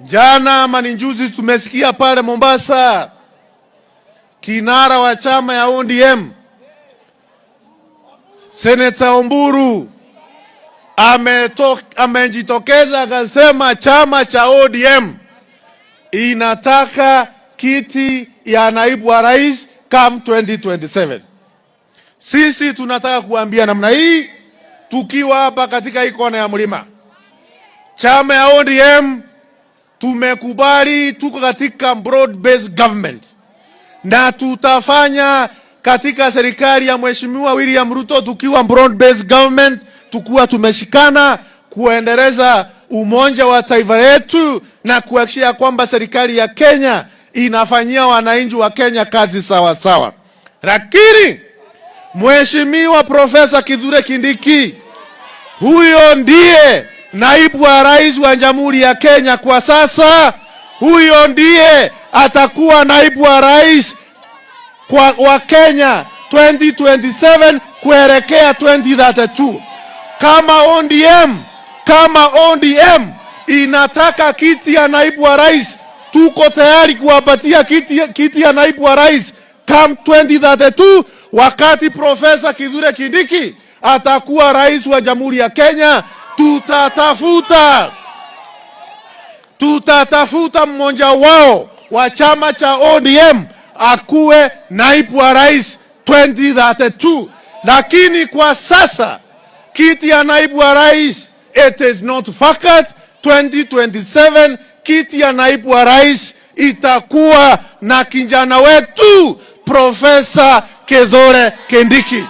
Jana maninjuzi tumesikia pale Mombasa kinara wa chama ya ODM Senator Omburu amejitokeza akasema chama cha ODM inataka kiti ya naibu wa rais come 2027. Sisi tunataka kuambia namna hii tukiwa hapa katika ikona ya mlima. Chama ya ODM tumekubali tuko katika broad based government na tutafanya katika serikali ya Mheshimiwa William Ruto tukiwa broad based government, tukiwa tumeshikana kuendeleza umoja wa taifa letu na kuhakikisha kwamba serikali ya Kenya inafanyia wananchi wa Kenya kazi sawa sawa. Lakini Mheshimiwa Profesa Kithure Kindiki, huyo ndiye naibu wa rais wa Jamhuri ya Kenya kwa sasa. Huyo ndiye atakuwa naibu wa rais wa Kenya 2027 kuelekea 2032. Kama ODM inataka kiti ya naibu wa rais, tuko tayari kuwapatia kiti ya naibu wa rais come 2032 wakati Profesa Kithure Kindiki atakuwa rais wa Jamhuri ya Kenya. Tutatafuta mmoja wao wa chama cha ODM akuwe naibu wa rais 2032. Lakini kwa sasa kiti ya naibu wa rais, it is not vacant. 2027 kiti ya naibu wa rais itakuwa na kijana wetu Profesa Kithure Kindiki.